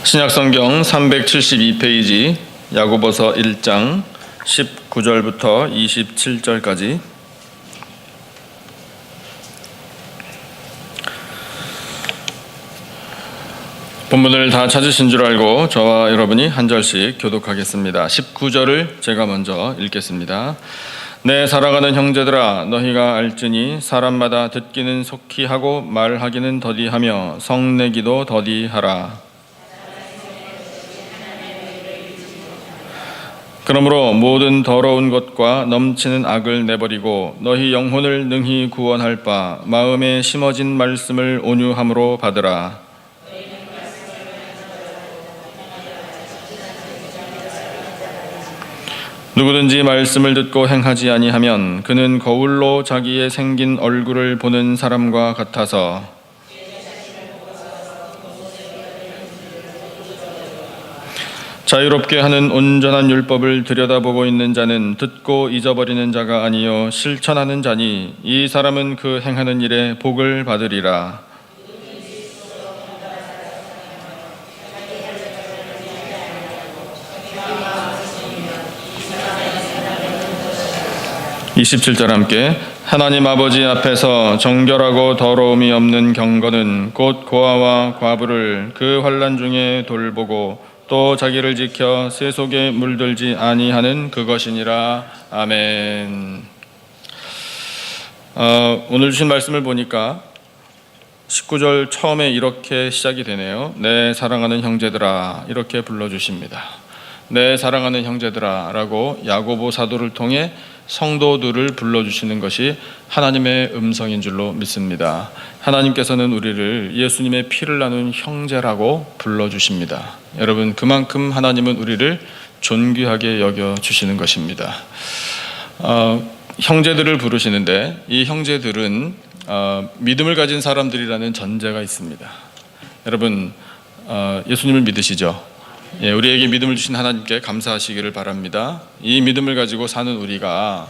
신약성경 372페이지 야고보서 1장 19절부터 27절까지 본문을 다 찾으신 줄 알고 저와 여러분이 한 절씩 교독하겠습니다. 19절을 제가 먼저 읽겠습니다. 내 사랑하는 형제들아, 너희가 알지니 사람마다 듣기는 속히 하고 말하기는 더디하며 성내기도 더디하라. 그러므로 모든 더러운 것과 넘치는 악을 내버리고 너희 영혼을 능히 구원할 바 마음에 심어진 말씀을 온유함으로 받으라. 누구든지 말씀을 듣고 행하지 아니하면 그는 거울로 자기의 생긴 얼굴을 보는 사람과 같아서 자유롭게 하는 온전한 율법을 들여다보고 있는 자는 듣고 잊어버리는 자가 아니요 실천하는 자니 이 사람은 그 행하는 일에 복을 받으리라. (27절) 함께. 하나님 아버지 앞에서 정결하고 더러움이 없는 경건은 곧 고아와 과부를 그 환난 중에 돌보고 또 자기를 지켜 새 속에 물들지 아니하는 그것이니라. 아멘. 오늘 주신 말씀을 보니까 19절 처음에 이렇게 시작이 되네요. 내 사랑하는 형제들아, 이렇게 불러주십니다. 내 사랑하는 형제들아 라고 야고보 사도를 통해 성도들을 불러주시는 것이 하나님의 음성인 줄로 믿습니다. 하나님께서는 우리를 예수님의 피를 나눈 형제라고 불러주십니다. 여러분, 그만큼 하나님은 우리를 존귀하게 여겨주시는 것입니다. 형제들을 부르시는데 이 형제들은 믿음을 가진 사람들이라는 전제가 있습니다. 여러분, 예수님을 믿으시죠? 예, 우리에게 믿음을 주신 하나님께 감사하시기를 바랍니다. 이 믿음을 가지고 사는 우리가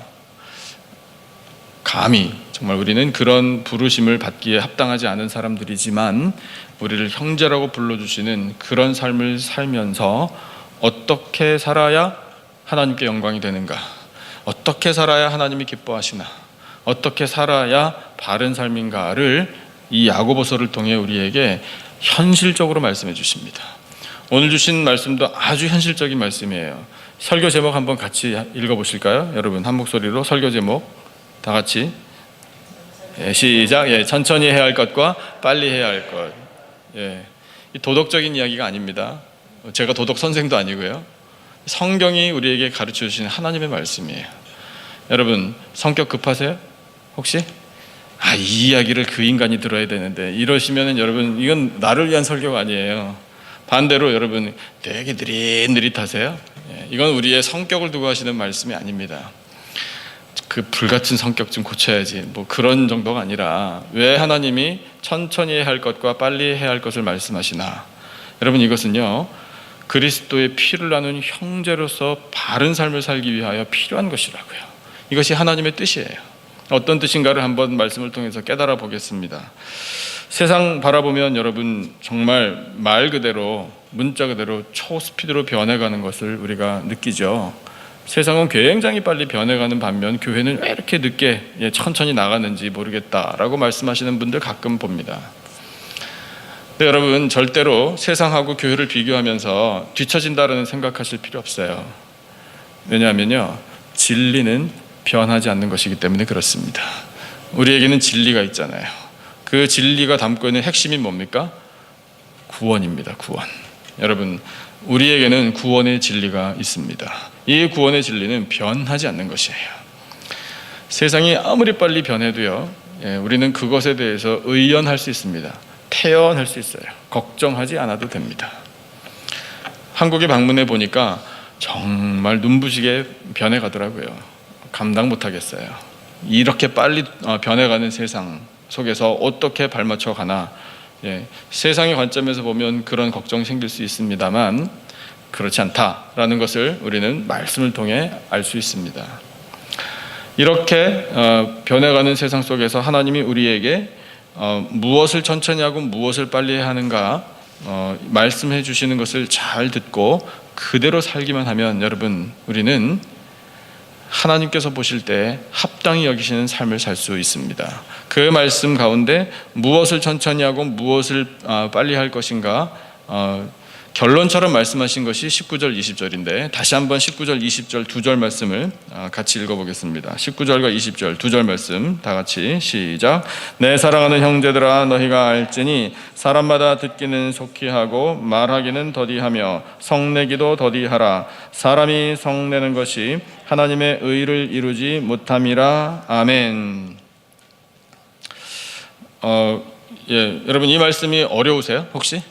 감히 정말 우리는 그런 부르심을 받기에 합당하지 않은 사람들이지만 우리를 형제라고 불러주시는 그런 삶을 살면서 어떻게 살아야 하나님께 영광이 되는가, 어떻게 살아야 하나님이 기뻐하시나, 어떻게 살아야 바른 삶인가를 이 야고보서를 통해 우리에게 현실적으로 말씀해 주십니다. 오늘 주신 말씀도 아주 현실적인 말씀이에요. 설교 제목 한번 같이 읽어보실까요? 여러분, 한 목소리로 설교 제목 다 같이. 시작. 천천히 해야 할 것과 빨리 해야 할 것. 이 도덕적인 이야기가 아닙니다. 제가 도덕 선생도 아니고요. 성경이 우리에게 가르쳐 주시는 하나님의 말씀이에요. 여러분, 성격 급하세요? 혹시? 이 이야기를 그 인간이 들어야 되는데 이러시면은 여러분, 이건 나를 위한 설교가 아니에요. 반대로 여러분 되게 느릿느릿하세요. 이건 우리의 성격을 두고 하시는 말씀이 아닙니다. 그 불같은 성격 좀 고쳐야지, 뭐 그런 정도가 아니라 왜 하나님이 천천히 해야 할 것과 빨리 해야 할 것을 말씀하시나. 여러분, 이것은요 그리스도의 피를 나눈 형제로서 바른 삶을 살기 위하여 필요한 것이라고요. 이것이 하나님의 뜻이에요. 어떤 뜻인가를 한번 말씀을 통해서 깨달아 보겠습니다. 세상 바라보면 여러분 정말 말 그대로, 문자 그대로 초스피드로 변해가는 것을 우리가 느끼죠. 세상은 굉장히 빨리 변해가는 반면 교회는 왜 이렇게 늦게 천천히 나가는지 모르겠다라고 말씀하시는 분들 가끔 봅니다. 근데 여러분, 절대로 세상하고 교회를 비교하면서 뒤처진다라는 생각하실 필요 없어요. 왜냐하면요, 진리는 변하지 않는 것이기 때문에 그렇습니다. 우리에게는 진리가 있잖아요. 그 진리가 담고 있는 핵심이 뭡니까? 구원입니다. 구원. 여러분, 우리에게는 구원의 진리가 있습니다. 이 구원의 진리는 변하지 않는 것이에요. 세상이 아무리 빨리 변해도요, 우리는 그것에 대해서 의연할 수 있습니다. 태연할 수 있어요. 걱정하지 않아도 됩니다. 한국에 방문해 보니까 정말 눈부시게 변해가더라고요. 감당 못하겠어요. 이렇게 빨리 변해가는 세상 속에서 어떻게 발맞춰 가나. 세상의 관점에서 보면 그런 걱정이 생길 수 있습니다만 그렇지 않다라는 것을 우리는 말씀을 통해 알 수 있습니다. 이렇게 변해가는 세상 속에서 하나님이 우리에게 무엇을 천천히 하고 무엇을 빨리 하는가, 말씀해 주시는 것을 잘 듣고 그대로 살기만 하면 여러분 우리는 하나님께서 보실 때 합당히 여기시는 삶을 살 수 있습니다. 그 말씀 가운데 무엇을 천천히 하고 무엇을 빨리 할 것인가 결론처럼 말씀하신 것이 19절 20절인데 다시 한번 19절 20절 두 절 말씀을 같이 읽어보겠습니다. 19절과 20절 두 절 말씀 다 같이 시작. 내 사랑하는 형제들아 너희가 알지니 사람마다 듣기는 속히 하고 말하기는 더디하며 성내기도 더디하라. 사람이 성내는 것이 하나님의 의를 이루지 못함이라. 아멘. 여러분 이 말씀이 어려우세요? 혹시?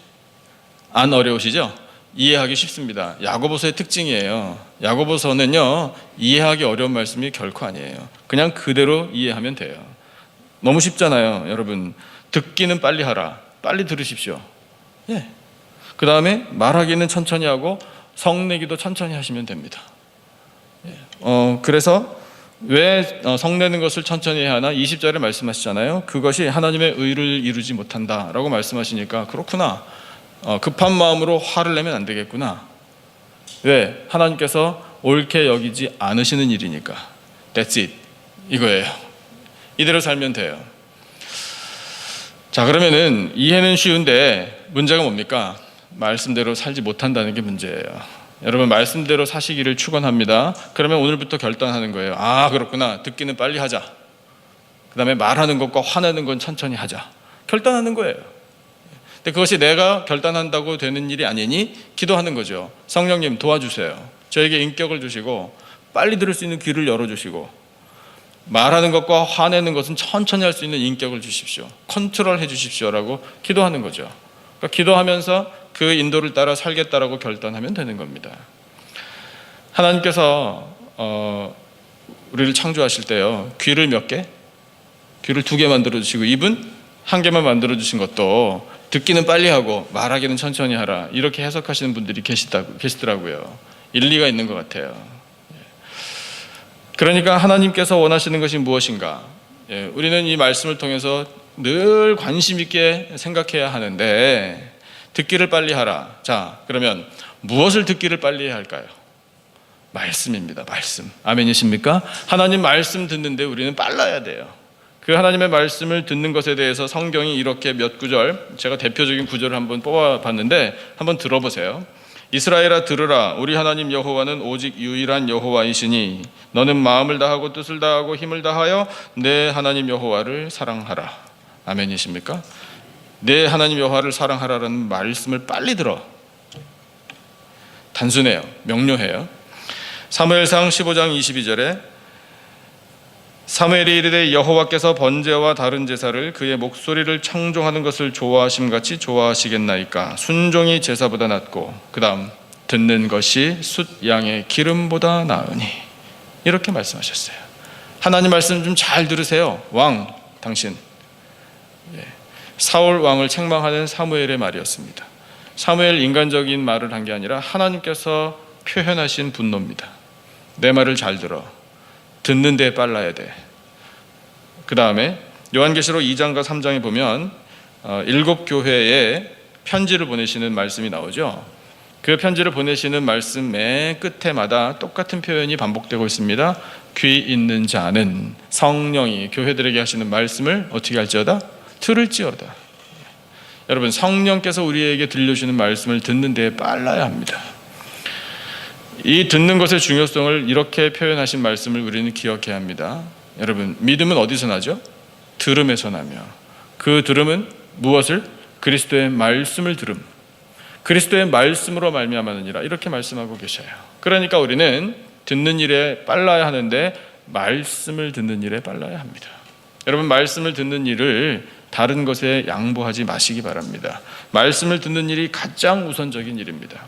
안 어려우시죠? 이해하기 쉽습니다. 야고보서의 특징이에요. 야고보서는요 이해하기 어려운 말씀이 결코 아니에요. 그냥 그대로 이해하면 돼요. 너무 쉽잖아요. 여러분 듣기는 빨리 하라. 빨리 들으십시오. 그 다음에 말하기는 천천히 하고 성내기도 천천히 하시면 됩니다. 그래서 왜 성내는 것을 천천히 해야 하나? 20절에 말씀하시잖아요. 그것이 하나님의 의를 이루지 못한다라고 말씀하시니까 그렇구나. 급한 마음으로 화를 내면 안 되겠구나. 왜? 하나님께서 옳게 여기지 않으시는 일이니까. That's it. 이거예요. 이대로 살면 돼요. 자, 그러면은 이해는 쉬운데 문제가 뭡니까? 말씀대로 살지 못한다는 게 문제예요. 여러분 말씀대로 사시기를 축원합니다. 그러면 오늘부터 결단하는 거예요. 그렇구나. 듣기는 빨리 하자. 그 다음에 말하는 것과 화내는 건 천천히 하자. 결단하는 거예요. 근데 그것이 내가 결단한다고 되는 일이 아니니 기도하는 거죠. 성령님 도와주세요. 저에게 인격을 주시고 빨리 들을 수 있는 귀를 열어주시고 말하는 것과 화내는 것은 천천히 할 수 있는 인격을 주십시오. 컨트롤 해주십시오라고 기도하는 거죠. 그러니까 기도하면서 그 인도를 따라 살겠다라고 결단하면 되는 겁니다. 하나님께서 우리를 창조하실 때요 귀를 몇 개? 귀를 2개 만들어 주시고 입은 1개만 만들어 주신 것도 듣기는 빨리 하고 말하기는 천천히 하라 이렇게 해석하시는 분들이 계시더라고요. 일리가 있는 것 같아요. 그러니까 하나님께서 원하시는 것이 무엇인가? 우리는 이 말씀을 통해서 늘 관심 있게 생각해야 하는데 듣기를 빨리 하라. 자, 그러면 무엇을 듣기를 빨리 해야 할까요? 말씀입니다. 말씀. 아멘이십니까? 하나님 말씀 듣는데 우리는 빨라야 돼요. 그 하나님의 말씀을 듣는 것에 대해서 성경이 이렇게 몇 구절, 제가 대표적인 구절을 한번 뽑아봤는데 한번 들어보세요. 이스라엘아 들으라. 우리 하나님 여호와는 오직 유일한 여호와이시니 너는 마음을 다하고 뜻을 다하고 힘을 다하여 내 하나님 여호와를 사랑하라. 아멘이십니까? 내 하나님 여호와를 사랑하라라는 말씀을 빨리 들어. 단순해요. 명료해요. 사무엘상 15장 22절에 사무엘이 이르되 여호와께서 번제와 다른 제사를 그의 목소리를 청종하는 것을 좋아하심같이 좋아하시겠나이까. 순종이 제사보다 낫고 그 다음 듣는 것이 숫 양의 기름보다 나으니. 이렇게 말씀하셨어요. 하나님 말씀 좀 잘 들으세요. 왕 당신. 사울 왕을 책망하는 사무엘의 말이었습니다. 사무엘 인간적인 말을 한 게 아니라 하나님께서 표현하신 분노입니다. 내 말을 잘 들어. 듣는 데 빨라야 돼. 그 다음에 요한계시록 2장과 3장에 보면 7교회에 편지를 보내시는 말씀이 나오죠. 그 편지를 보내시는 말씀 맨 끝에마다 똑같은 표현이 반복되고 있습니다. 귀 있는 자는 성령이 교회들에게 하시는 말씀을 어떻게 할지어다? 들을지어다. 여러분 성령께서 우리에게 들려주시는 말씀을 듣는 데 빨라야 합니다. 이 듣는 것의 중요성을 이렇게 표현하신 말씀을 우리는 기억해야 합니다. 여러분 믿음은 어디서 나죠? 들음에서 나며 그 들음은 무엇을? 그리스도의 말씀을 들음. 그리스도의 말씀으로 말미암았느니라 이렇게 말씀하고 계셔요. 그러니까 우리는 듣는 일에 빨라야 하는데 말씀을 듣는 일에 빨라야 합니다. 여러분 말씀을 듣는 일을 다른 것에 양보하지 마시기 바랍니다. 말씀을 듣는 일이 가장 우선적인 일입니다.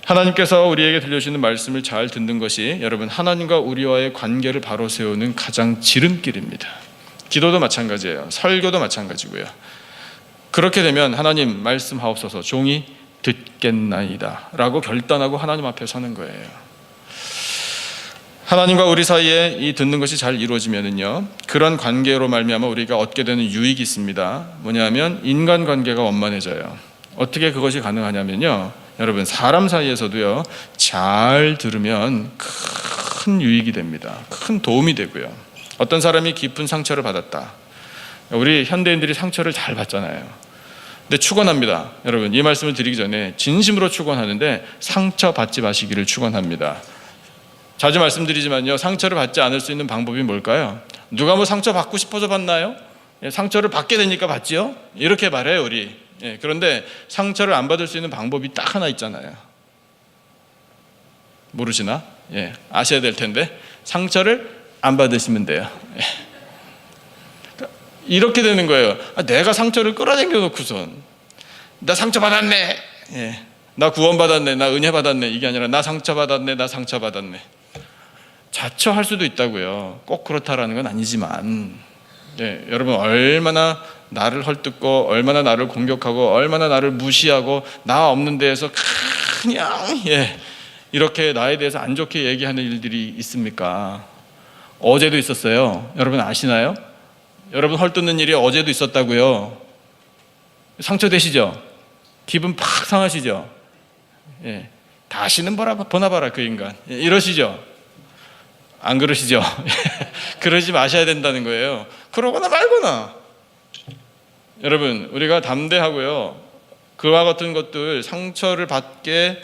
하나님께서 우리에게 들려주시는 말씀을 잘 듣는 것이 여러분 하나님과 우리와의 관계를 바로 세우는 가장 지름길입니다. 기도도 마찬가지예요. 설교도 마찬가지고요. 그렇게 되면 하나님 말씀하옵소서 종이 듣겠나이다 라고 결단하고 하나님 앞에 서는 거예요. 하나님과 우리 사이에 이 듣는 것이 잘 이루어지면은요 그런 관계로 말미암아 우리가 얻게 되는 유익이 있습니다. 뭐냐면 인간관계가 원만해져요. 어떻게 그것이 가능하냐면요, 여러분, 사람 사이에서도요, 잘 들으면 큰 유익이 됩니다. 큰 도움이 되고요. 어떤 사람이 깊은 상처를 받았다. 우리 현대인들이 상처를 잘 받잖아요. 근데 축원합니다. 여러분, 이 말씀을 드리기 전에 진심으로 축원하는데 상처 받지 마시기를 축원합니다. 자주 말씀드리지만요, 상처를 받지 않을 수 있는 방법이 뭘까요? 누가 뭐 상처 받고 싶어서 받나요? 상처를 받게 되니까 받지요? 이렇게 말해요, 우리. 그런데 상처를 안 받을 수 있는 방법이 딱 하나 있잖아요. 모르시나? 아셔야 될 텐데, 상처를 안 받으시면 돼요. 이렇게 되는 거예요. 내가 상처를 끌어당겨 놓고선 나 상처 받았네, 나 구원 받았네, 나 은혜 받았네, 이게 아니라 나 상처 받았네, 나 상처 받았네. 자처할 수도 있다고요. 꼭 그렇다라는 건 아니지만, 여러분, 얼마나 나를 헐뜯고, 얼마나 나를 공격하고, 얼마나 나를 무시하고, 나 없는 데에서 그냥 이렇게 나에 대해서 안 좋게 얘기하는 일들이 있습니까? 어제도 있었어요. 여러분 아시나요? 여러분 헐뜯는 일이 어제도 있었다고요. 상처되시죠? 기분 팍 상하시죠? 다시는 보나 봐라 그 인간, 이러시죠? 안 그러시죠? 그러지 마셔야 된다는 거예요. 그러거나 말거나. 여러분, 우리가 담대하고요, 그와 같은 것들, 상처를 받게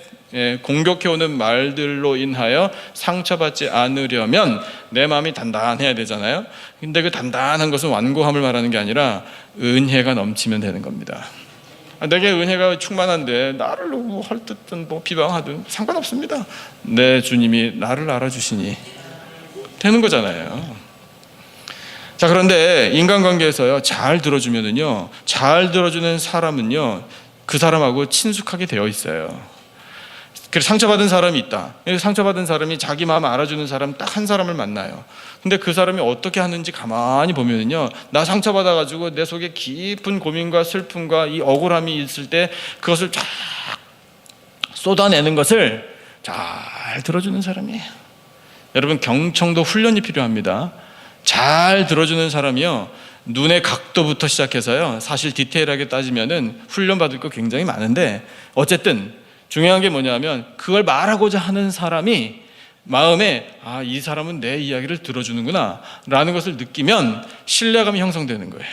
공격해오는 말들로 인하여 상처받지 않으려면 내 마음이 단단해야 되잖아요. 근데 그 단단한 것은 완고함을 말하는 게 아니라 은혜가 넘치면 되는 겁니다. 내게 은혜가 충만한데 나를 뭐 헐뜯든 뭐 비방하든 상관없습니다. 내 주님이 나를 알아주시니 되는 거잖아요. 자, 그런데 인간관계에서요, 잘 들어주면은요, 잘 들어주는 사람은요, 그 사람하고 친숙하게 되어 있어요. 그래서 상처받은 사람이 있다. 상처받은 사람이 자기 마음 알아주는 사람 딱 한 사람을 만나요. 근데 그 사람이 어떻게 하는지 가만히 보면은요, 나 상처받아가지고 내 속에 깊은 고민과 슬픔과 이 억울함이 있을 때 그것을 쫙 쏟아내는 것을 잘 들어주는 사람이에요. 여러분, 경청도 훈련이 필요합니다. 잘 들어주는 사람이요, 눈의 각도부터 시작해서요, 사실 디테일하게 따지면은 훈련받을 거 굉장히 많은데, 어쨌든 중요한 게 뭐냐면 그걸 말하고자 하는 사람이 마음에 이 사람은 내 이야기를 들어주는구나 라는 것을 느끼면 신뢰감이 형성되는 거예요.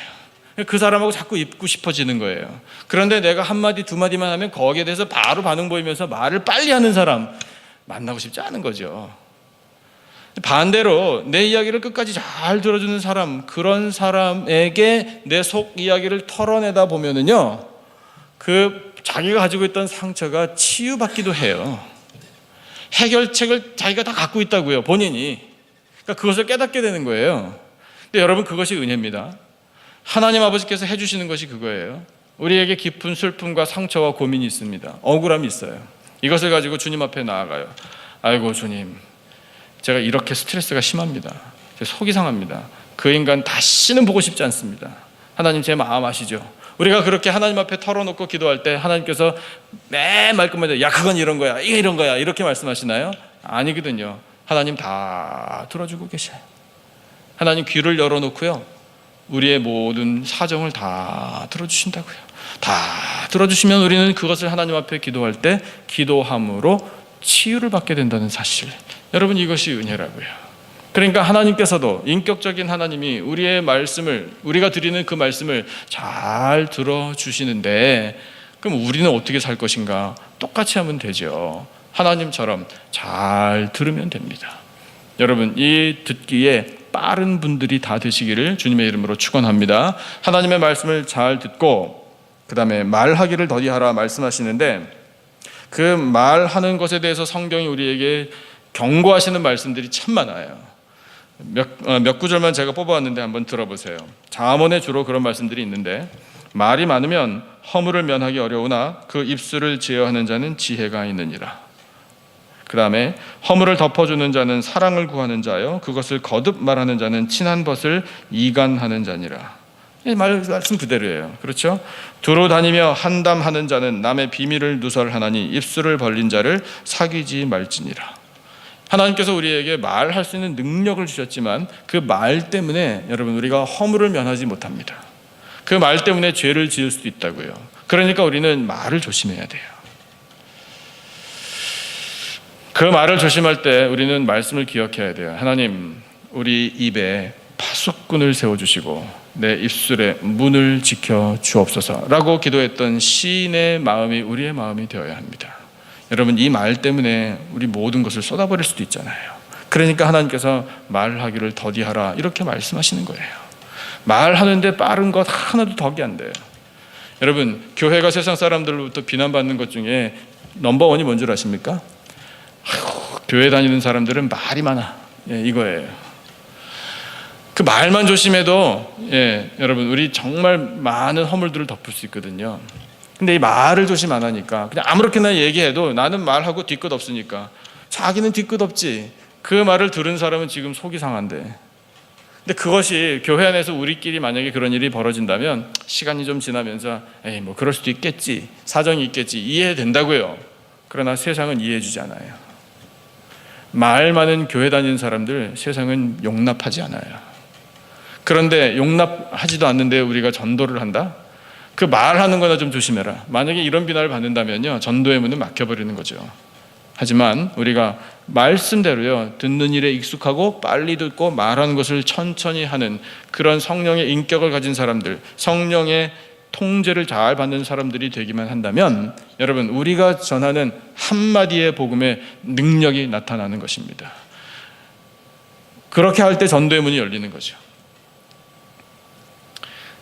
그 사람하고 자꾸 있고 싶어지는 거예요. 그런데 내가 한마디 두 마디만 하면 거기에 대해서 바로 반응 보이면서 말을 빨리 하는 사람 만나고 싶지 않은 거죠. 반대로 내 이야기를 끝까지 잘 들어주는 사람, 그런 사람에게 내 속 이야기를 털어내다 보면은요, 그 자기가 가지고 있던 상처가 치유받기도 해요. 해결책을 자기가 다 갖고 있다고요, 본인이. 그러니까 그것을 깨닫게 되는 거예요. 근데 여러분, 그것이 은혜입니다. 하나님 아버지께서 해주시는 것이 그거예요. 우리에게 깊은 슬픔과 상처와 고민이 있습니다. 억울함이 있어요. 이것을 가지고 주님 앞에 나아가요. 아이고 주님, 제가 이렇게 스트레스가 심합니다. 속이 상합니다. 그 인간 다시는 보고 싶지 않습니다. 하나님, 제 마음 아시죠? 우리가 그렇게 하나님 앞에 털어놓고 기도할 때 하나님께서 매 말끝마다 야 그건 이런 거야, 이게 이런 거야, 이렇게 말씀하시나요? 아니거든요. 하나님 다 들어주고 계셔요. 하나님 귀를 열어놓고요, 우리의 모든 사정을 다 들어주신다고요. 다 들어주시면 우리는 그것을 하나님 앞에 기도할 때 기도함으로 치유를 받게 된다는 사실, 여러분, 이것이 은혜라고요. 그러니까 하나님께서도, 인격적인 하나님이 우리의 말씀을, 우리가 드리는 그 말씀을 잘 들어주시는데, 그럼 우리는 어떻게 살 것인가? 똑같이 하면 되죠. 하나님처럼 잘 들으면 됩니다. 여러분, 이 듣기에 빠른 분들이 다 되시기를 주님의 이름으로 축원합니다. 하나님의 말씀을 잘 듣고 그 다음에 말하기를 더디하라 말씀하시는데, 그 말하는 것에 대해서 성경이 우리에게 경고하시는 말씀들이 참 많아요. 몇 구절만 제가 뽑아왔는데 한번 들어보세요. 잠언에 주로 그런 말씀들이 있는데, 말이 많으면 허물을 면하기 어려우나 그 입술을 제어하는 자는 지혜가 있느니라. 그 다음에 허물을 덮어주는 자는 사랑을 구하는 자요, 그것을 거듭 말하는 자는 친한 것을 이간하는 자니라. 말씀 그대로예요. 그렇죠? 두루 다니며 한담하는 자는 남의 비밀을 누설하나니 입술을 벌린 자를 사귀지 말지니라. 하나님께서 우리에게 말할 수 있는 능력을 주셨지만 그 말 때문에 여러분, 우리가 허물을 면하지 못합니다. 그 말 때문에 죄를 지을 수도 있다고요. 그러니까 우리는 말을 조심해야 돼요. 그 말을 조심할 때 우리는 말씀을 기억해야 돼요. 하나님, 우리 입에 파수꾼을 세워주시고 내 입술에 문을 지켜 주옵소서 라고 기도했던 시인의 마음이 우리의 마음이 되어야 합니다. 여러분, 이 말 때문에 우리 모든 것을 쏟아버릴 수도 있잖아요. 그러니까 하나님께서 말하기를 더디하라 이렇게 말씀하시는 거예요. 말하는데 빠른 것 하나도 덕이 안 돼요. 여러분, 교회가 세상 사람들로부터 비난받는 것 중에 넘버원이 뭔 줄 아십니까? 교회 다니는 사람들은 말이 많아, 이거예요. 그 말만 조심해도 여러분, 우리 정말 많은 허물들을 덮을 수 있거든요. 근데 이 말을 조심 안 하니까 그냥 아무렇게나 얘기해도 나는 말하고 뒤끝 없으니까 자기는 뒤끝 없지. 그 말을 들은 사람은 지금 속이 상한데, 근데 그것이 교회 안에서 우리끼리 만약에 그런 일이 벌어진다면 시간이 좀 지나면서 에이 뭐 그럴 수도 있겠지, 사정이 있겠지, 이해된다고요. 그러나 세상은 이해해주지 않아요. 말 많은 교회 다니는 사람들 세상은 용납하지 않아요. 그런데 용납하지도 않는데 우리가 전도를 한다? 그 말하는 거나 좀 조심해라. 만약에 이런 비난을 받는다면요, 전도의 문은 막혀버리는 거죠. 하지만 우리가 말씀대로요, 듣는 일에 익숙하고 빨리 듣고 말하는 것을 천천히 하는 그런 성령의 인격을 가진 사람들, 성령의 통제를 잘 받는 사람들이 되기만 한다면 여러분, 우리가 전하는 한마디의 복음의 능력이 나타나는 것입니다. 그렇게 할 때 전도의 문이 열리는 거죠.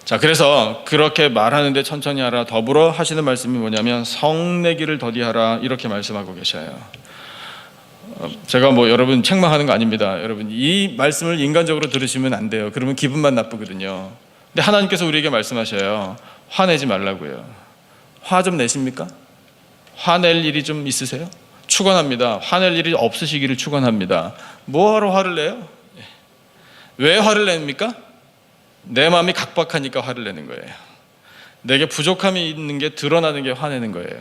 자, 그래서 그렇게 말하는데 천천히 하라, 더불어 하시는 말씀이 뭐냐면 성내기를 더디하라 이렇게 말씀하고 계셔요. 제가 뭐 여러분 책망하는 거 아닙니다. 여러분, 이 말씀을 인간적으로 들으시면 안 돼요. 그러면 기분만 나쁘거든요. 근데 하나님께서 우리에게 말씀하셔요. 화내지 말라고요. 화 좀 내십니까? 화낼 일이 좀 있으세요? 축원합니다. 화낼 일이 없으시기를 축원합니다. 뭐하러 화를 내요? 왜 화를 냅니까? 내 마음이 각박하니까 화를 내는 거예요. 내게 부족함이 있는 게 드러나는 게 화내는 거예요.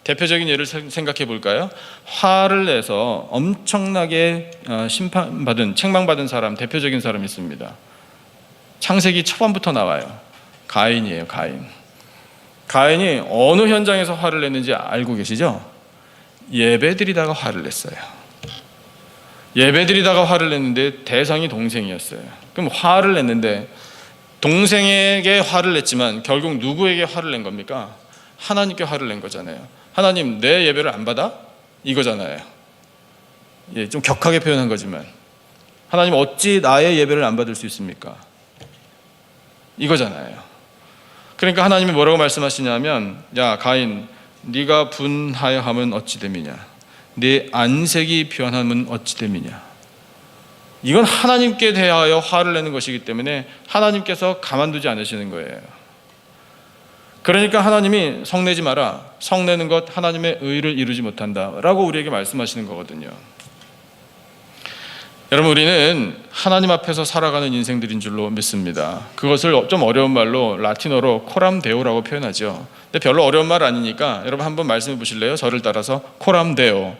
대표적인 예를 생각해 볼까요? 화를 내서 엄청나게 심판받은, 책망받은 사람, 대표적인 사람이 있습니다. 창세기 초반부터 나와요. 가인이에요. 가인이 어느 현장에서 화를 냈는지 알고 계시죠? 예배드리다가 화를 냈어요. 예배드리다가 화를 냈는데 대상이 동생이었어요. 그럼 화를 냈는데 동생에게 화를 냈지만 결국 누구에게 화를 낸 겁니까? 하나님께 화를 낸 거잖아요. 하나님, 내 예배를 안 받아? 이거잖아요. 좀 격하게 표현한 거지만 하나님, 어찌 나의 예배를 안 받을 수 있습니까? 이거잖아요. 그러니까 하나님이 뭐라고 말씀하시냐면, 야 가인, 네가 분하여 함은 어찌 됨이냐, 네 안색이 변함은 어찌 됨이냐. 이건 하나님께 대하여 화를 내는 것이기 때문에 하나님께서 가만두지 않으시는 거예요. 그러니까 하나님이 성내지 마라, 성내는 것 하나님의 의를 이루지 못한다 라고 우리에게 말씀하시는 거거든요. 여러분, 우리는 하나님 앞에서 살아가는 인생들인 줄로 믿습니다. 그것을 좀 어려운 말로 라틴어로 코람 데오라고 표현하죠. 근데 별로 어려운 말 아니니까 여러분 한번 말씀해 보실래요? 저를 따라서 코람 데오.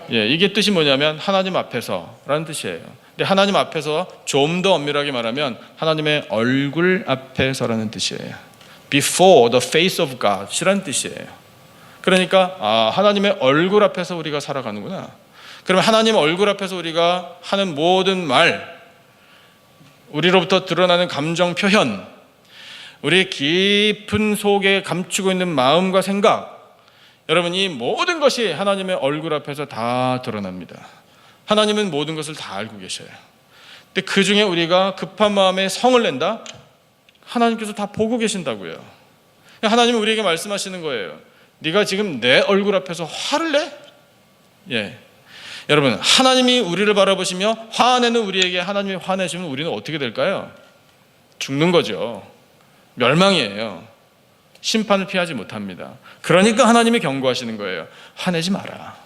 이게 뜻이 뭐냐면 하나님 앞에서라는 뜻이에요. 근데 하나님 앞에서 좀 더 엄밀하게 말하면 하나님의 얼굴 앞에서라는 뜻이에요. Before the face of God이라는 뜻이에요. 그러니까 하나님의 얼굴 앞에서 우리가 살아가는구나. 그러면 하나님 얼굴 앞에서 우리가 하는 모든 말, 우리로부터 드러나는 감정 표현, 우리 깊은 속에 감추고 있는 마음과 생각, 여러분, 이 모든 것이 하나님의 얼굴 앞에서 다 드러납니다. 하나님은 모든 것을 다 알고 계셔요. 근데 그 중에 우리가 급한 마음에 성을 낸다? 하나님께서 다 보고 계신다고요. 하나님은 우리에게 말씀하시는 거예요. 네가 지금 내 얼굴 앞에서 화를 내? 여러분, 하나님이 우리를 바라보시며 화내는 우리에게 하나님이 화내시면 우리는 어떻게 될까요? 죽는 거죠. 멸망이에요. 심판을 피하지 못합니다. 그러니까 하나님이 경고하시는 거예요. 화내지 마라.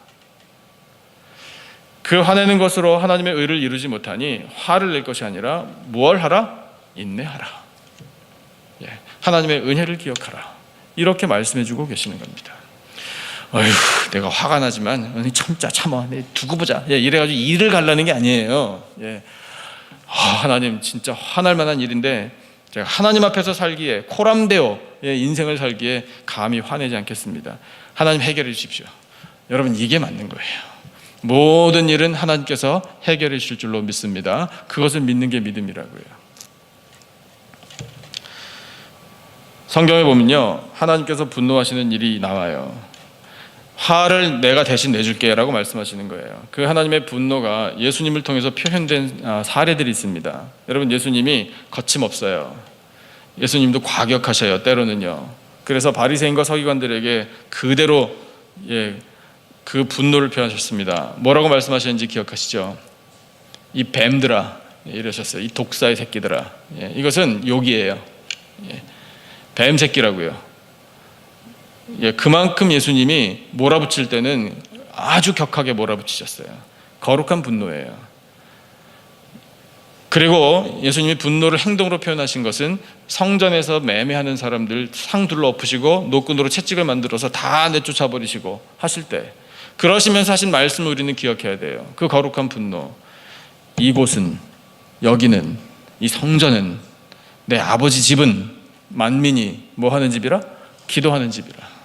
그 화내는 것으로 하나님의 의를 이루지 못하니 화를 낼 것이 아니라 무엇을 하라? 인내하라. 하나님의 은혜를 기억하라. 이렇게 말씀해주고 계시는 겁니다. 어휴, 내가 화가 나지만 참아, 두고 보자. 이래가지고 일을 갈라는 게 아니에요. 하나님, 진짜 화날 만한 일인데 제가 하나님 앞에서 살기에 코람데오의 인생을 살기에 감히 화내지 않겠습니다. 하나님 해결해 주십시오. 여러분, 이게 맞는 거예요. 모든 일은 하나님께서 해결해 주실 줄로 믿습니다. 그것을 믿는 게 믿음이라고요. 성경에 보면요, 하나님께서 분노하시는 일이 나와요. 화를 내가 대신 내줄게 라고 말씀하시는 거예요. 그 하나님의 분노가 예수님을 통해서 표현된 사례들이 있습니다. 여러분, 예수님이 거침없어요. 예수님도 과격하셔요, 때로는요. 그래서 바리새인과 서기관들에게 그대로 그 분노를 표현하셨습니다. 뭐라고 말씀하셨는지 기억하시죠? 이 뱀들아, 이러셨어요. 이 독사의 새끼들아. 이것은 욕이에요. 뱀 새끼라고요. 그만큼 예수님이 몰아붙일 때는 아주 격하게 몰아붙이셨어요. 거룩한 분노예요. 그리고 예수님이 분노를 행동으로 표현하신 것은 성전에서 매매하는 사람들 상 둘러 엎으시고 노끈으로 채찍을 만들어서 다 내쫓아 버리시고 하실 때, 그러시면서 하신 말씀을 우리는 기억해야 돼요. 그 거룩한 분노. 이곳은, 여기는, 이 성전은, 내 아버지 집은 만민이 뭐 하는 집이라? 기도하는 집이라.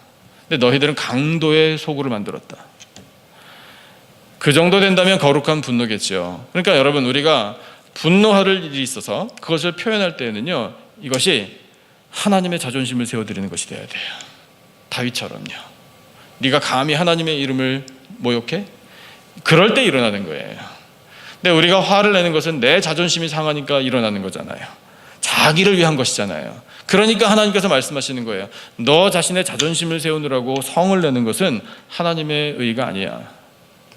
근데 너희들은 강도의 소굴을 만들었다. 그 정도 된다면 거룩한 분노겠죠. 그러니까 여러분, 우리가 분노할 일이 있어서 그것을 표현할 때에는요, 이것이 하나님의 자존심을 세워드리는 것이 되어야 돼요. 다윗처럼요. 네가 감히 하나님의 이름을 모욕해? 그럴 때 일어나는 거예요. 근데 우리가 화를 내는 것은 내 자존심이 상하니까 일어나는 거잖아요. 자기를 위한 것이잖아요. 그러니까 하나님께서 말씀하시는 거예요. 너 자신의 자존심을 세우느라고 성을 내는 것은 하나님의 의가 아니야.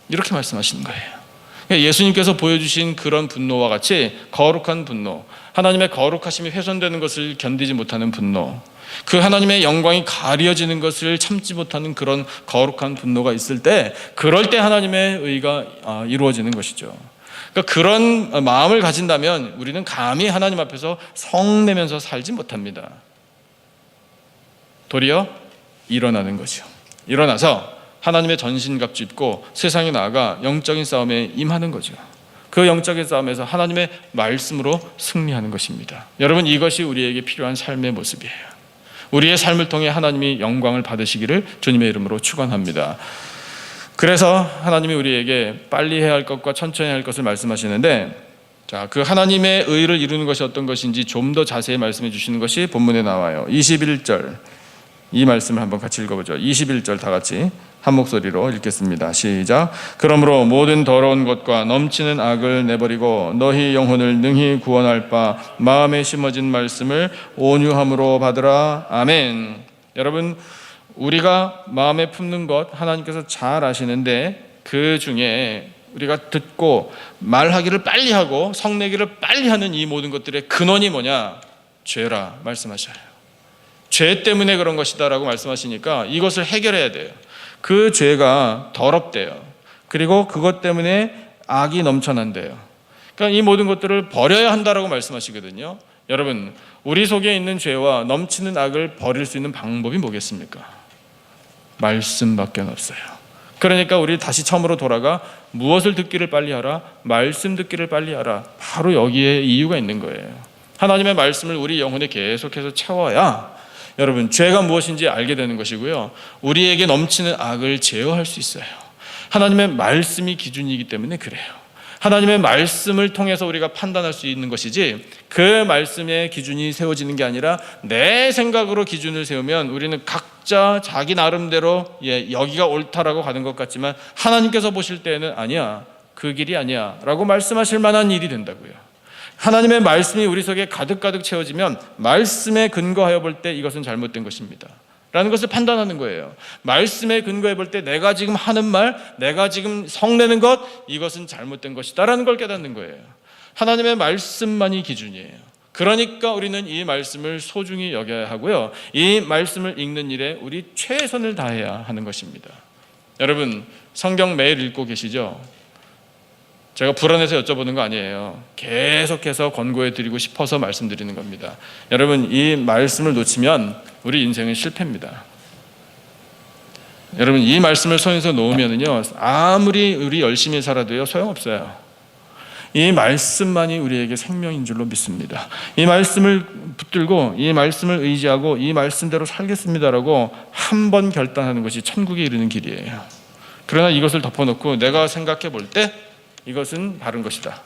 이렇게 말씀하시는 거예요. 예수님께서 보여주신 그런 분노와 같이 거룩한 분노, 하나님의 거룩하심이 훼손되는 것을 견디지 못하는 분노, 그 하나님의 영광이 가려지는 것을 참지 못하는 그런 거룩한 분노가 있을 때, 그럴 때 하나님의 의가 이루어지는 것이죠. 그러니까 그런 마음을 가진다면 우리는 감히 하나님 앞에서 성내면서 살지 못합니다. 도리어 일어나는 거죠. 일어나서 하나님의 전신갑주 입고 세상에 나아가 영적인 싸움에 임하는 거죠. 그 영적인 싸움에서 하나님의 말씀으로 승리하는 것입니다. 여러분, 이것이 우리에게 필요한 삶의 모습이에요. 우리의 삶을 통해 하나님이 영광을 받으시기를 주님의 이름으로 축원합니다. 그래서 하나님이 우리에게 빨리 해야 할 것과 천천히 해야 할 것을 말씀하시는데, 자, 그 하나님의 의를 이루는 것이 어떤 것인지 좀 더 자세히 말씀해 주시는 것이 본문에 나와요. 21절, 이 말씀을 한번 같이 읽어보죠. 21절 다 같이 한 목소리로 읽겠습니다. 시작. 그러므로 모든 더러운 것과 넘치는 악을 내버리고 너희 영혼을 능히 구원할 바 마음에 심어진 말씀을 온유함으로 받으라. 아멘. 여러분, 우리가 마음에 품는 것 하나님께서 잘 아시는데, 그 중에 우리가 듣고 말하기를 빨리 하고 성내기를 빨리 하는 이 모든 것들의 근원이 뭐냐? 죄라 말씀하셔요. 죄 때문에 그런 것이다 라고 말씀하시니까 이것을 해결해야 돼요. 그 죄가 더럽대요. 그리고 그것 때문에 악이 넘쳐난대요. 그러니까 이 모든 것들을 버려야 한다라고 말씀하시거든요. 여러분, 우리 속에 있는 죄와 넘치는 악을 버릴 수 있는 방법이 뭐겠습니까? 말씀밖에 없어요. 그러니까 우리 다시 처음으로 돌아가 무엇을 듣기를 빨리 하라? 말씀 듣기를 빨리 하라. 바로 여기에 이유가 있는 거예요. 하나님의 말씀을 우리 영혼에 계속해서 채워야 여러분, 죄가 무엇인지 알게 되는 것이고요, 우리에게 넘치는 악을 제어할 수 있어요. 하나님의 말씀이 기준이기 때문에 그래요. 하나님의 말씀을 통해서 우리가 판단할 수 있는 것이지, 그 말씀의 기준이 세워지는 게 아니라 내 생각으로 기준을 세우면 우리는 각자 자기 나름대로 여기가 옳다라고 가는 것 같지만 하나님께서 보실 때에는 아니야, 그 길이 아니야 라고 말씀하실 만한 일이 된다고요. 하나님의 말씀이 우리 속에 가득가득 채워지면 말씀에 근거하여 볼 때 이것은 잘못된 것입니다 라는 것을 판단하는 거예요. 말씀에 근거해 볼 때 내가 지금 하는 말, 내가 지금 성내는 것, 이것은 잘못된 것이다 라는 걸 깨닫는 거예요. 하나님의 말씀만이 기준이에요. 그러니까 우리는 이 말씀을 소중히 여겨야 하고요, 이 말씀을 읽는 일에 우리 최선을 다해야 하는 것입니다. 여러분, 성경 매일 읽고 계시죠? 제가 불안해서 여쭤보는 거 아니에요. 계속해서 권고해 드리고 싶어서 말씀드리는 겁니다. 여러분, 이 말씀을 놓치면 우리 인생은 실패입니다. 여러분, 이 말씀을 손에서 놓으면요, 아무리 우리 열심히 살아도요, 소용없어요. 이 말씀만이 우리에게 생명인 줄로 믿습니다. 이 말씀을 붙들고 이 말씀을 의지하고 이 말씀대로 살겠습니다라고 한 번 결단하는 것이 천국에 이르는 길이에요. 그러나 이것을 덮어놓고 내가 생각해 볼 때 이것은 바른 것이다,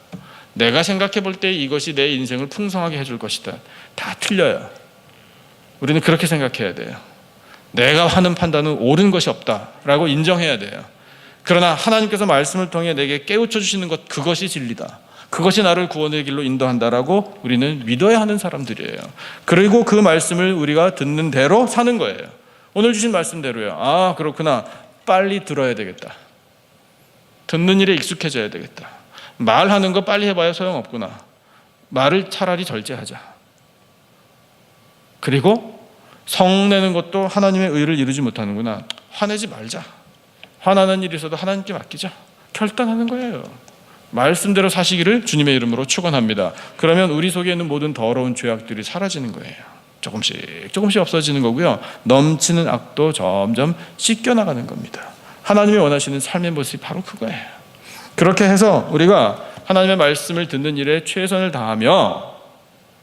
내가 생각해 볼 때 이것이 내 인생을 풍성하게 해줄 것이다, 다 틀려요. 우리는 그렇게 생각해야 돼요. 내가 하는 판단은 옳은 것이 없다라고 인정해야 돼요. 그러나 하나님께서 말씀을 통해 내게 깨우쳐 주시는 것, 그것이 진리다, 그것이 나를 구원의 길로 인도한다라고 우리는 믿어야 하는 사람들이에요. 그리고 그 말씀을 우리가 듣는 대로 사는 거예요. 오늘 주신 말씀대로요. 아, 그렇구나, 빨리 들어야 되겠다, 듣는 일에 익숙해져야 되겠다, 말하는 거 빨리 해봐야 소용없구나, 말을 차라리 절제하자, 그리고 성내는 것도 하나님의 의를 이루지 못하는구나, 화내지 말자, 화나는 일이 있어도 하나님께 맡기자, 결단하는 거예요. 말씀대로 사시기를 주님의 이름으로 축원합니다. 그러면 우리 속에 있는 모든 더러운 죄악들이 사라지는 거예요. 조금씩 조금씩 없어지는 거고요, 넘치는 악도 점점 씻겨나가는 겁니다. 하나님이 원하시는 삶의 모습이 바로 그거예요. 그렇게 해서 우리가 하나님의 말씀을 듣는 일에 최선을 다하며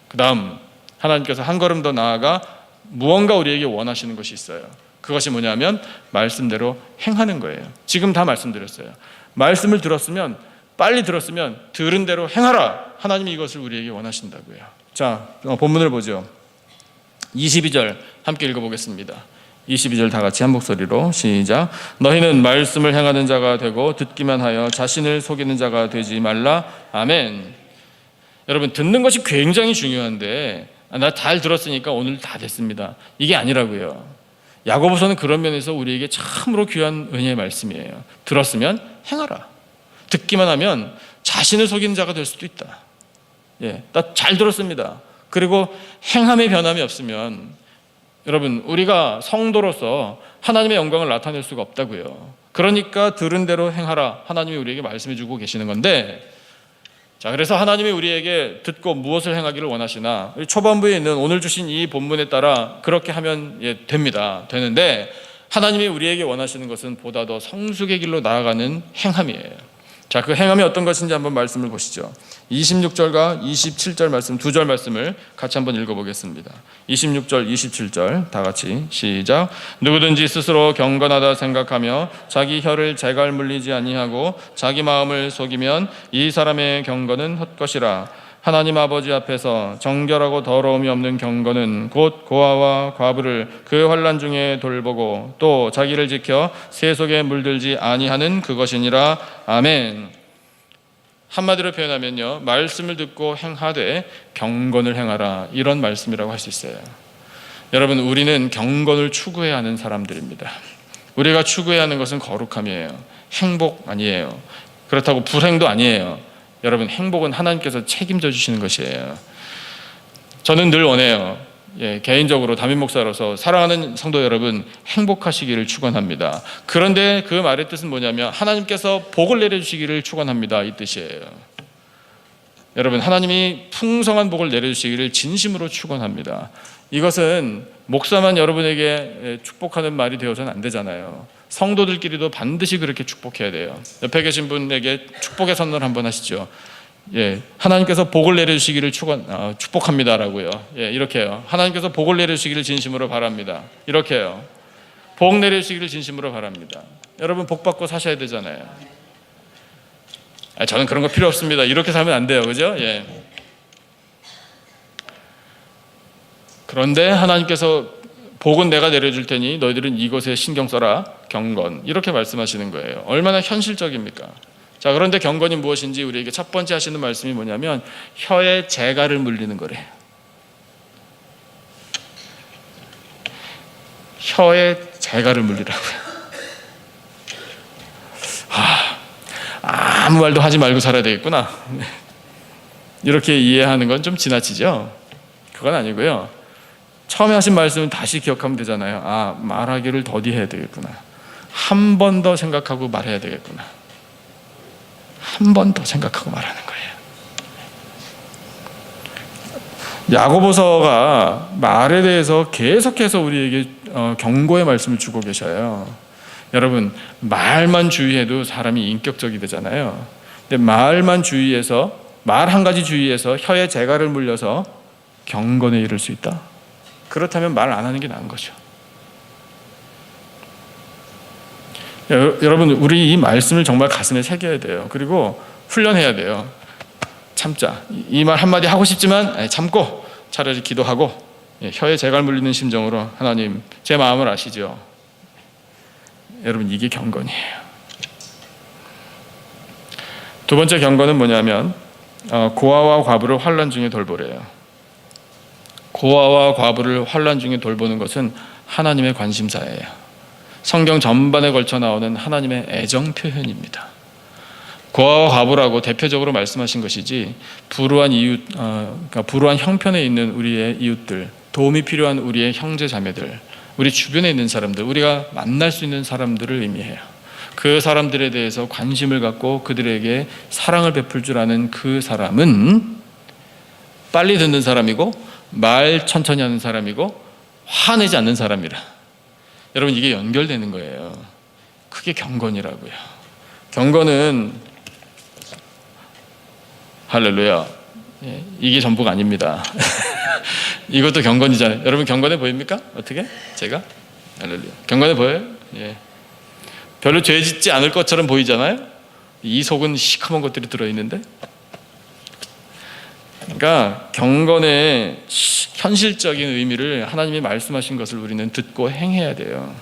그 다음 하나님께서 한 걸음 더 나아가 무언가 우리에게 원하시는 것이 있어요. 그것이 뭐냐면 말씀대로 행하는 거예요. 지금 다 말씀드렸어요. 말씀을 들었으면, 빨리 들었으면 들은 대로 행하라. 하나님이 이것을 우리에게 원하신다고요. 자, 본문을 보죠. 22절 함께 읽어보겠습니다. 22절 다 같이 한 목소리로 시작. 너희는 말씀을 행하는 자가 되고 듣기만 하여 자신을 속이는 자가 되지 말라. 아멘. 여러분, 듣는 것이 굉장히 중요한데 나 잘 들었으니까 오늘 다 됐습니다, 이게 아니라고요. 야고보서는 그런 면에서 우리에게 참으로 귀한 은혜의 말씀이에요. 들었으면 행하라. 듣기만 하면 자신을 속이는 자가 될 수도 있다. 예, 나 잘 들었습니다. 그리고 행함의 변함이 없으면 여러분, 우리가 성도로서 하나님의 영광을 나타낼 수가 없다고요. 그러니까 들은 대로 행하라, 하나님이 우리에게 말씀해 주고 계시는 건데, 자, 그래서 하나님이 우리에게 듣고 무엇을 행하기를 원하시나, 초반부에 있는 오늘 주신 이 본문에 따라 그렇게 하면 되는데, 하나님이 우리에게 원하시는 것은 보다 더 성숙의 길로 나아가는 행함이에요. 자, 그 행함이 어떤 것인지 한번 말씀을 보시죠. 26절과 27절 말씀, 두 절 말씀을 같이 한번 읽어보겠습니다. 26절, 27절 다 같이 시작. 누구든지 스스로 경건하다 생각하며 자기 혀를 재갈 물리지 아니하고 자기 마음을 속이면 이 사람의 경건은 헛것이라. 하나님 아버지 앞에서 정결하고 더러움이 없는 경건은 곧 고아와 과부를 그 환난 중에 돌보고 또 자기를 지켜 새 속에 물들지 아니하는 그것이니라. 아멘. 한마디로 표현하면요, 말씀을 듣고 행하되 경건을 행하라, 이런 말씀이라고 할 수 있어요. 여러분, 우리는 경건을 추구해야 하는 사람들입니다. 우리가 추구해야 하는 것은 거룩함이에요. 행복 아니에요. 그렇다고 불행도 아니에요. 여러분, 행복은 하나님께서 책임져 주시는 것이에요. 저는 늘 원해요. 개인적으로 담임 목사로서 사랑하는 성도 여러분, 행복하시기를 축원합니다. 그런데 그 말의 뜻은 뭐냐면 하나님께서 복을 내려주시기를 축원합니다, 이 뜻이에요. 여러분, 하나님이 풍성한 복을 내려주시기를 진심으로 축원합니다. 이것은 목사만 여러분에게 축복하는 말이 되어서는 안 되잖아요. 성도들끼리도 반드시 그렇게 축복해야 돼요. 옆에 계신 분에게 축복의 선언을 한번 하시죠. 하나님께서 복을 내려주시기를 축복합니다라고요. 이렇게요. 하나님께서 복을 내려주시기를 진심으로 바랍니다. 이렇게요. 복 내려주시기를 진심으로 바랍니다. 여러분, 복 받고 사셔야 되잖아요. 저는 그런 거 필요 없습니다, 이렇게 살면 안 돼요, 그죠? 그런데 하나님께서 복은 내가 내려줄 테니 너희들은 이것에 신경 써라, 경건, 이렇게 말씀하시는 거예요. 얼마나 현실적입니까? 자, 그런데 경건이 무엇인지 우리에게 첫 번째 하시는 말씀이 뭐냐면 혀에 재갈을 물리는 거래요. 혀에 재갈을 물리라고요. 아무 말도 하지 말고 살아야 되겠구나, 이렇게 이해하는 건 좀 지나치죠? 그건 아니고요. 처음에 하신 말씀은 다시 기억하면 되잖아요. 말하기를 더디해야 되겠구나, 한 번 더 생각하고 말해야 되겠구나, 한 번 더 생각하고 말하는 거예요. 야고보서가 말에 대해서 계속해서 우리에게 경고의 말씀을 주고 계셔요. 여러분, 말만 주의해도 사람이 인격적이 되잖아요. 근데 말만 주의해서, 말 한 가지 주의해서 혀에 재갈을 물려서 경건에 이를 수 있다? 그렇다면 말 안 하는 게 나은 거죠. 여러분, 우리 이 말씀을 정말 가슴에 새겨야 돼요. 그리고 훈련해야 돼요. 참자. 이 말 한마디 하고 싶지만 참고 차라리 기도하고 혀에 재갈 물리는 심정으로 하나님 제 마음을 아시죠? 여러분, 이게 경건이에요. 두 번째 경건은 뭐냐면 고아와 과부를 환난 중에 돌보래요. 고아와 과부를 환난 중에 돌보는 것은 하나님의 관심사예요. 성경 전반에 걸쳐 나오는 하나님의 애정 표현입니다. 고아와 과부라고 대표적으로 말씀하신 것이지, 불우한 이웃, 그러니까 불우한 형편에 있는 우리의 이웃들, 도움이 필요한 우리의 형제 자매들, 우리 주변에 있는 사람들, 우리가 만날 수 있는 사람들을 의미해요. 그 사람들에 대해서 관심을 갖고 그들에게 사랑을 베풀 줄 아는 그 사람은 빨리 듣는 사람이고 말 천천히 하는 사람이고 화내지 않는 사람이라. 여러분, 이게 연결되는 거예요. 그게 경건이라고요. 경건은 할렐루야, 이게 전부가 아닙니다. 이것도 경건이잖아요. 여러분, 경건해 보입니까? 어떻게? 제가? 할렐루야. 경건해 보여요? 예. 별로 죄 짓지 않을 것처럼 보이잖아요. 이 속은 시커먼 것들이 들어있는데. 그러니까 경건의 현실적인 의미를 하나님이 말씀하신 것을 우리는 듣고 행해야 돼요.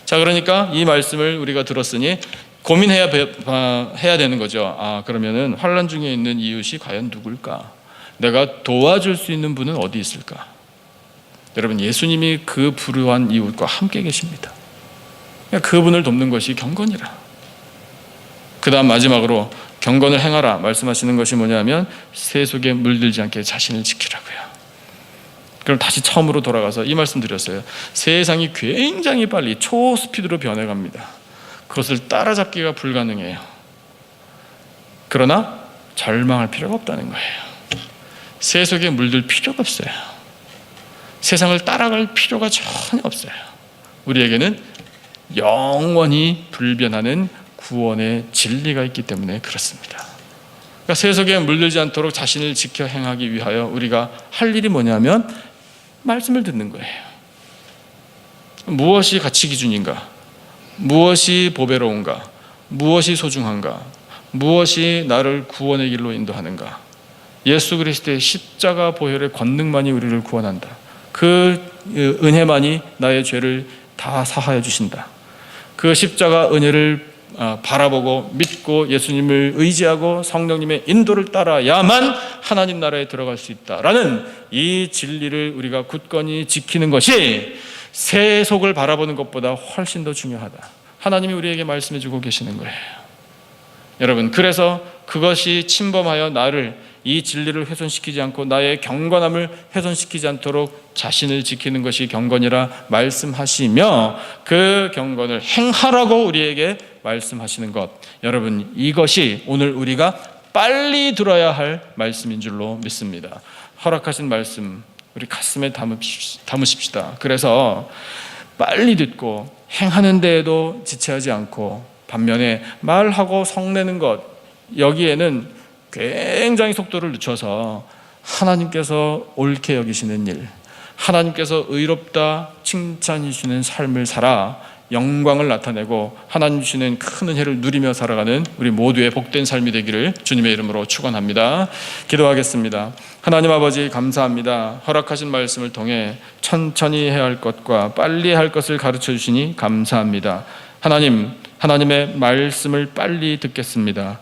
자, 그러니까 이 말씀을 우리가 들었으니 고민해야 해야 되는 거죠. 그러면은 환난 중에 있는 이웃이 과연 누굴까? 내가 도와줄 수 있는 분은 어디 있을까? 여러분, 예수님이 그 불우한 이웃과 함께 계십니다. 그분을 돕는 것이 경건이라. 그 다음 마지막으로 경건을 행하라 말씀하시는 것이 뭐냐면 세속에 물들지 않게 자신을 지키라고요. 그럼 다시 처음으로 돌아가서 이 말씀 드렸어요. 세상이 굉장히 빨리 초스피드로 변해갑니다. 그것을 따라잡기가 불가능해요. 그러나 절망할 필요가 없다는 거예요. 세속에 물들 필요가 없어요. 세상을 따라갈 필요가 전혀 없어요. 우리에게는 영원히 불변하는 구원의 진리가 있기 때문에 그렇습니다. 그러니까 세속에 물들지 않도록 자신을 지켜 행하기 위하여 우리가 할 일이 뭐냐면 말씀을 듣는 거예요. 무엇이 가치 기준인가? 무엇이 보배로운가? 무엇이 소중한가? 무엇이 나를 구원의 길로 인도하는가? 예수 그리스도의 십자가 보혈의 권능만이 우리를 구원한다. 그 은혜만이 나의 죄를 다 사하여 주신다. 그 십자가 은혜를 바라보고 믿고 예수님을 의지하고 성령님의 인도를 따라야만 하나님 나라에 들어갈 수 있다라는 이 진리를 우리가 굳건히 지키는 것이 세속을 바라보는 것보다 훨씬 더 중요하다. 하나님이 우리에게 말씀해 주고 계시는 거예요. 여러분, 그래서 그것이 침범하여 나를, 이 진리를 훼손시키지 않고 나의 경건함을 훼손시키지 않도록 자신을 지키는 것이 경건이라 말씀하시며 그 경건을 행하라고 우리에게 말씀하시는 것, 여러분, 이것이 오늘 우리가 빨리 들어야 할 말씀인 줄로 믿습니다. 허락하신 말씀 우리 가슴에 담으십시다. 그래서 빨리 듣고 행하는 데에도 지체하지 않고, 반면에 말하고 성내는 것, 여기에는 굉장히 속도를 늦춰서 하나님께서 옳게 여기시는 일, 하나님께서 의롭다 칭찬해 주시는 삶을 살아 영광을 나타내고 하나님 주시는 큰 은혜를 누리며 살아가는 우리 모두의 복된 삶이 되기를 주님의 이름으로 축원합니다. 기도하겠습니다. 하나님 아버지, 감사합니다. 허락하신 말씀을 통해 천천히 해야 할 것과 빨리 할 것을 가르쳐 주시니 감사합니다. 하나님, 하나님의 말씀을 빨리 듣겠습니다.